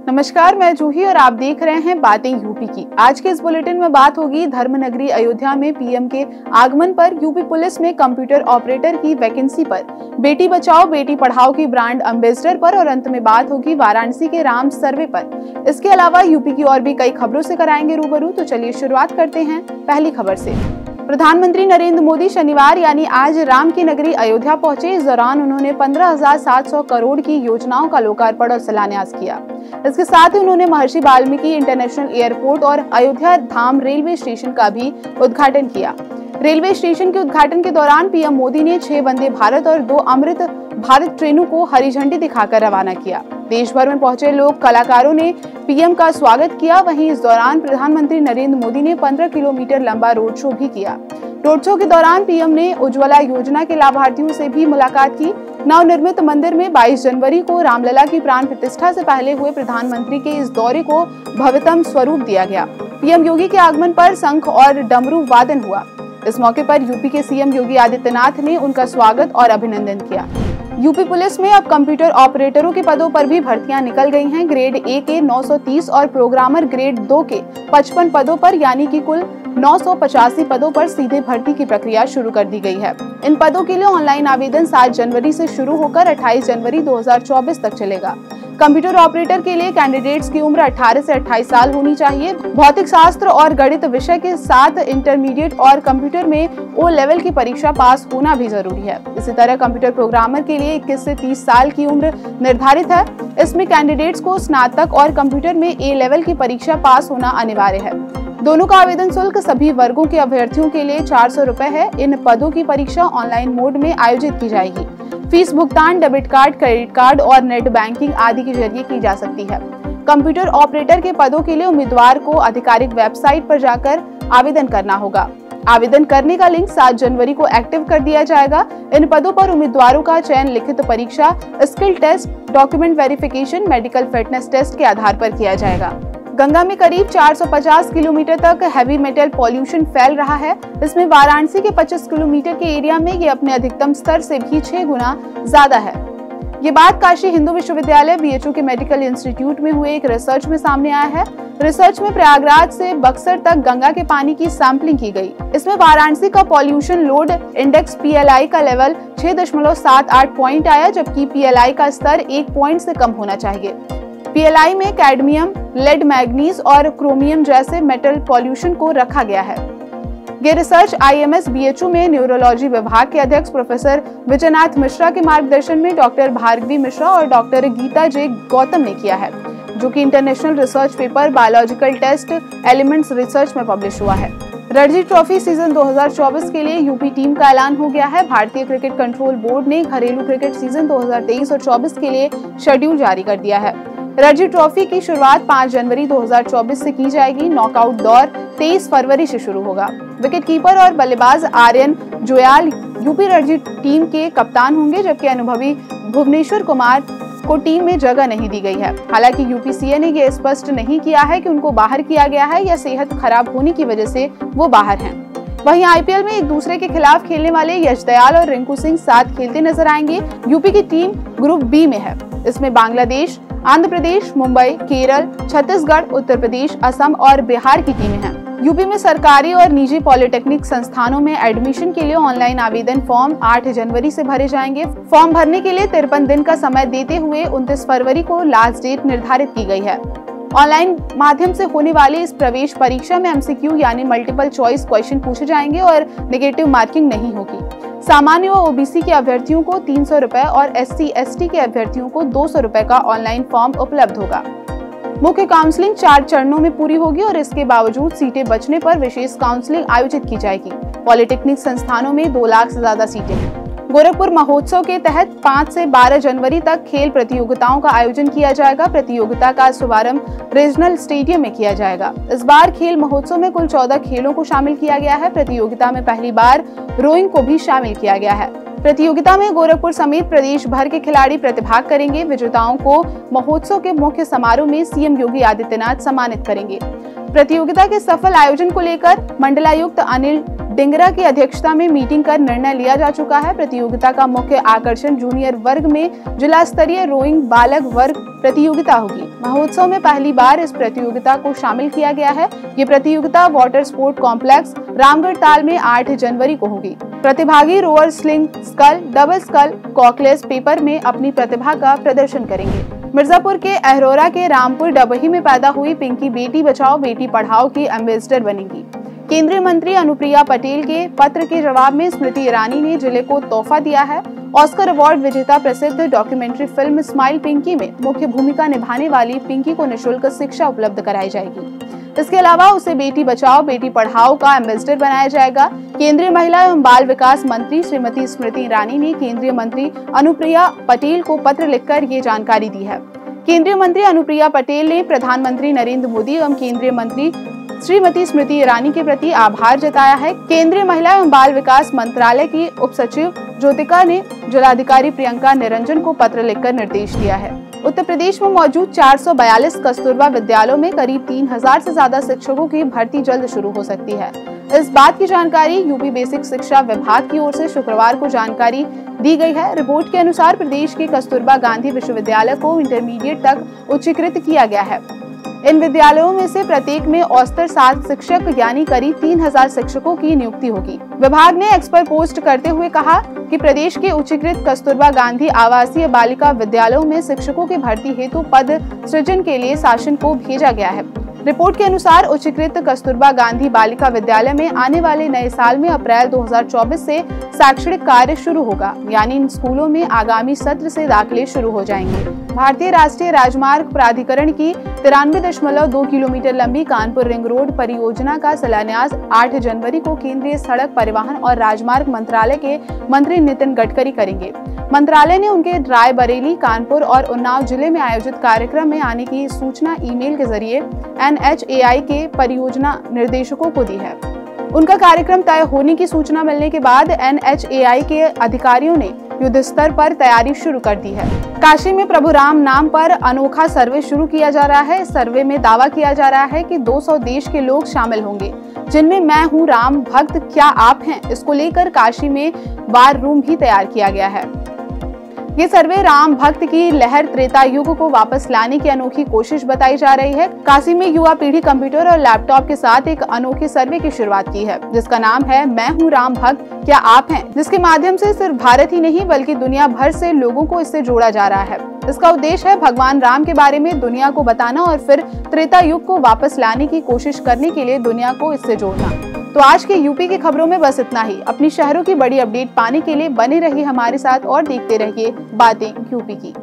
नमस्कार, मैं जूही और आप देख रहे हैं बातें यूपी की। आज के इस बुलेटिन में बात होगी धर्मनगरी अयोध्या में पीएम के आगमन पर, यूपी पुलिस में कंप्यूटर ऑपरेटर की वैकेंसी पर, बेटी बचाओ बेटी पढ़ाओ की ब्रांड एम्बेसडर पर और अंत में बात होगी वाराणसी के राम सर्वे पर। इसके अलावा यूपी की और भी कई खबरों से कराएंगे रूबरू। तो चलिए शुरुआत करते हैं पहली खबर से। प्रधानमंत्री नरेंद्र मोदी शनिवार यानी आज राम की नगरी अयोध्या पहुंचे। इस दौरान उन्होंने 15,700 करोड़ की योजनाओं का लोकार्पण और शिलान्यास किया। इसके साथ ही उन्होंने महर्षि वाल्मीकि इंटरनेशनल एयरपोर्ट और अयोध्या धाम रेलवे स्टेशन का भी उद्घाटन किया। रेलवे स्टेशन के उद्घाटन के दौरान पीएम मोदी ने 6 वंदे भारत और 2 अमृत भारत ट्रेनों को हरी झंडी दिखाकर रवाना किया। देश भर में पहुंचे लोक कलाकारों ने पीएम का स्वागत किया। वहीं इस दौरान प्रधानमंत्री नरेंद्र मोदी ने 15 किलोमीटर लंबा रोड शो भी किया। रोड शो के दौरान पीएम ने उज्ज्वला योजना के लाभार्थियों से भी मुलाकात की। नवनिर्मित मंदिर में 22 जनवरी को रामलला की प्राण प्रतिष्ठा से पहले हुए प्रधानमंत्री के इस दौरे को भव्यतम स्वरूप दिया गया। पीएम योगी के आगमन पर शंख और डमरू वादन हुआ। इस मौके पर यूपी के सीएम योगी आदित्यनाथ ने उनका स्वागत और अभिनंदन किया। यूपी पुलिस में अब कंप्यूटर ऑपरेटरों के पदों पर भी भर्तियां निकल गई हैं। ग्रेड ए के 930 और प्रोग्रामर ग्रेड 2 के 55 पदों पर यानी कि कुल 985 पदों पर सीधे भर्ती की प्रक्रिया शुरू कर दी गई है। इन पदों के लिए ऑनलाइन आवेदन 7 जनवरी से शुरू होकर 28 जनवरी 2024 तक चलेगा। कंप्यूटर ऑपरेटर के लिए कैंडिडेट्स की उम्र 18 से 28 साल होनी चाहिए। भौतिक शास्त्र और गणित विषय के साथ इंटरमीडिएट और कंप्यूटर में ओ लेवल की परीक्षा पास होना भी जरूरी है। इसी तरह कंप्यूटर प्रोग्रामर के लिए 21 से 30 साल की उम्र निर्धारित है। इसमें कैंडिडेट्स को स्नातक और कंप्यूटर में ए लेवल की परीक्षा पास होना अनिवार्य है। दोनों का आवेदन शुल्क सभी वर्गों के अभ्यर्थियों के लिए 400 रुपए है। इन पदों की परीक्षा ऑनलाइन मोड में आयोजित की जाएगी। फीस भुगतान डेबिट कार्ड, क्रेडिट कार्ड और नेट बैंकिंग आदि के जरिए की जा सकती है। कंप्यूटर ऑपरेटर के पदों के लिए उम्मीदवार को आधिकारिक वेबसाइट पर जाकर आवेदन करना होगा। आवेदन करने का लिंक 7 जनवरी को एक्टिव कर दिया जाएगा। इन पदों पर उम्मीदवारों का चयन लिखित परीक्षा, skill test, document verification, medical fitness test के आधार पर किया जाएगा। गंगा में करीब 450 किलोमीटर तक हैवी मेटल पॉल्यूशन फैल रहा है। इसमें वाराणसी के 25 किलोमीटर के एरिया में ये अपने अधिकतम स्तर से भी 6 गुना ज्यादा है। ये बात काशी हिंदू विश्वविद्यालय बीएचयू के मेडिकल इंस्टीट्यूट में हुए एक रिसर्च में सामने आया है। रिसर्च में प्रयागराज से बक्सर तक गंगा के पानी की सैंपलिंग की गई। इसमें वाराणसी का पॉल्यूशन लोड इंडेक्स पीएलआई का लेवल 6.78 पॉइंट आया, जबकि पीएलआई का स्तर 1 पॉइंट से कम होना चाहिए। पीएलआई में कैडमियम, लेड, मैग्नीज और क्रोमियम जैसे मेटल पॉल्यूशन को रखा गया है। ये रिसर्च आईएमएस बीएचयू में न्यूरोलॉजी विभाग के अध्यक्ष प्रोफेसर विजयनाथ मिश्रा के मार्गदर्शन में डॉक्टर भार्गवी मिश्रा और डॉक्टर गीता जे गौतम ने किया है, जो कि international research paper biological test elements research में पब्लिश हुआ है। रणजी ट्रॉफी सीजन 2024 के लिए यूपी टीम का ऐलान हो गया है। भारतीय क्रिकेट कंट्रोल बोर्ड ने घरेलू क्रिकेट सीजन 2023 और 24 के लिए शेड्यूल जारी कर दिया है। रणजी ट्रॉफी की शुरुआत 5 जनवरी 2024 से की जाएगी। नॉकआउट दौर 23 फरवरी से शुरू होगा। विकेटकीपर और बल्लेबाज आर्यन जोयाल यूपी रणजी टीम के कप्तान होंगे, जबकि अनुभवी भुवनेश्वर कुमार को टीम में जगह नहीं दी गई है। हालांकि यूपीसीए ने यह स्पष्ट नहीं किया है कि उनको बाहर किया गया है या सेहत खराब होने की वजह से वो बाहर हैं। वहीं आईपीएल में एक दूसरे के खिलाफ खेलने वाले यश दयाल और रिंकू सिंह साथ खेलते नजर आएंगे। यूपी की टीम ग्रुप बी में है। इसमें बांग्लादेश, आंध्र प्रदेश, मुंबई, केरल, छत्तीसगढ़, उत्तर प्रदेश, असम और बिहार की टीमें हैं। यूपी में सरकारी और निजी पॉलिटेक्निक संस्थानों में एडमिशन के लिए ऑनलाइन आवेदन फॉर्म 8 जनवरी से भरे जाएंगे। फॉर्म भरने के लिए 53 दिन का समय देते हुए 29 फरवरी को लास्ट डेट निर्धारित की गई है। ऑनलाइन माध्यम से होने वाली इस प्रवेश परीक्षा में एमसीक्यू यानी मल्टीपल चॉइस क्वेश्चन पूछे जाएंगे और नेगेटिव मार्किंग नहीं होगी। सामान्य व ओबीसी के अभ्यर्थियों को 300 रुपए और SC/ST के अभ्यर्थियों को 200 रुपए का ऑनलाइन फॉर्म उपलब्ध होगा। मुख्य काउंसलिंग 4 चरणों में पूरी होगी और इसके बावजूद सीटें बचने पर विशेष काउंसलिंग आयोजित की जाएगी। पॉलिटेक्निक संस्थानों में 2 लाख से ज्यादा सीटें हैं। गोरखपुर महोत्सव के तहत 5 से 12 जनवरी तक खेल प्रतियोगिताओं का आयोजन किया जाएगा। प्रतियोगिता का शुभारंभ रीजनल स्टेडियम में किया जाएगा। इस बार खेल महोत्सव में कुल 14 खेलों को शामिल किया गया है। प्रतियोगिता में पहली बार रोइंग को भी शामिल किया गया है। प्रतियोगिता में गोरखपुर समेत प्रदेश भर के खिलाड़ी प्रतिभाग करेंगे। विजेताओं को महोत्सव के मुख्य समारोह में सीएम योगी आदित्यनाथ सम्मानित करेंगे। प्रतियोगिता के सफल आयोजन को लेकर मंडलायुक्त अनिल डिंगरा की अध्यक्षता में मीटिंग कर निर्णय लिया जा चुका है। प्रतियोगिता का मुख्य आकर्षण जूनियर वर्ग में जिला स्तरीय रोइंग बालक वर्ग प्रतियोगिता होगी। महोत्सव में पहली बार इस प्रतियोगिता को शामिल किया गया है। ये प्रतियोगिता water sport complex Ramgarh Tal में 8 जनवरी को होगी। प्रतिभागी rower single scull, double scull, coxless pair में अपनी प्रतिभा का प्रदर्शन करेंगे। मिर्जापुर के अहरोरा के रामपुर डबही में पैदा हुई पिंकी बेटी बचाओ बेटी पढ़ाओ की एम्बेसडर बनेगी। केंद्रीय मंत्री अनुप्रिया पटेल के पत्र के जवाब में स्मृति ईरानी ने जिले को तोहफा दिया है। ऑस्कर अवार्ड विजेता प्रसिद्ध डॉक्यूमेंट्री फिल्म स्माइल पिंकी में मुख्य भूमिका निभाने वाली पिंकी को निःशुल्क शिक्षा उपलब्ध कराई जाएगी। इसके अलावा उसे बेटी बचाओ बेटी पढ़ाओ का एम्बेसडर बनाया जाएगा। केंद्रीय महिला एवं बाल विकास मंत्री श्रीमती स्मृति ईरानी ने केंद्रीय मंत्री अनुप्रिया पटेल को पत्र लिखकर ये जानकारी दी है। केंद्रीय मंत्री अनुप्रिया पटेल ने प्रधानमंत्री नरेंद्र मोदी एवं केंद्रीय मंत्री श्रीमती स्मृति ईरानी के प्रति आभार जताया है। केंद्रीय महिला एवं बाल विकास मंत्रालय की उप सचिव ज्योतिका ने जिलाधिकारी प्रियंका निरंजन को पत्र लिखकर निर्देश दिया है। उत्तर प्रदेश में मौजूद 442 कस्तूरबा विद्यालयों में करीब 3000 से ज्यादा शिक्षकों की भर्ती जल्द शुरू हो सकती है। इस बात की जानकारी यूपी बेसिक शिक्षा विभाग की ओर से शुक्रवार को जानकारी दी गई है। रिपोर्ट के अनुसार प्रदेश के कस्तूरबा गांधी विश्वविद्यालय को इंटरमीडिएट तक उच्चीकृत किया गया है। इन विद्यालयों में से प्रत्येक में औसतन 7 शिक्षक यानी करीब 3000 शिक्षकों की नियुक्ति होगी। विभाग ने एक्स पर पोस्ट करते हुए कहा कि प्रदेश के उच्चीकृत कस्तूरबा गांधी आवासीय बालिका विद्यालयों में शिक्षकों की भर्ती हेतु पद सृजन के लिए शासन को भेजा गया है। रिपोर्ट के अनुसार उच्चीकृत कस्तूरबा गांधी बालिका विद्यालय में आने वाले नए साल में अप्रैल 2024 से शैक्षणिक कार्य शुरू होगा, यानी इन स्कूलों में आगामी सत्र से दाखिले शुरू हो जाएंगे। भारतीय राष्ट्रीय राजमार्ग प्राधिकरण की 93.2 किलोमीटर लंबी कानपुर रिंग रोड परियोजना का शिलान्यास 8 जनवरी को केंद्रीय सड़क परिवहन और राजमार्ग मंत्रालय के मंत्री नितिन गडकरी करेंगे। मंत्रालय ने उनके रायबरेली, कानपुर और उन्नाव जिले में आयोजित कार्यक्रम में आने की सूचना ईमेल के जरिए NHAI के परियोजना निर्देशकों को दी है। उनका कार्यक्रम तय होने की सूचना मिलने के बाद NHAI के अधिकारियों ने युद्ध स्तर पर तैयारी शुरू कर दी है। काशी में प्रभु राम नाम पर अनोखा सर्वे शुरू किया जा रहा है। इस सर्वे में दावा किया जा रहा है कि 200 देश के लोग शामिल होंगे, जिनमें मैं हूँ राम भक्त, क्या आप हैं? इसको लेकर काशी में वार रूम भी तैयार किया गया है। ये सर्वे राम भक्त की लहर त्रेता युग को वापस लाने की अनोखी कोशिश बताई जा रही है। काशी में युवा पीढ़ी कंप्यूटर और लैपटॉप के साथ एक अनोखे सर्वे की शुरुआत की है, जिसका नाम है मैं हूँ राम भक्त, क्या आप हैं? जिसके माध्यम से सिर्फ भारत ही नहीं बल्कि दुनिया भर से लोगों को इससे जोड़ा जा रहा है। इसका उद्देश्य है भगवान राम के बारे में दुनिया को बताना और फिर त्रेता युग को वापस लाने की कोशिश करने के लिए दुनिया को इससे जोड़ना। तो आज के यूपी की खबरों में बस इतना ही। अपनी शहरों की बड़ी अपडेट पाने के लिए बने रहिए हमारे साथ और देखते रहिए बातें यूपी की।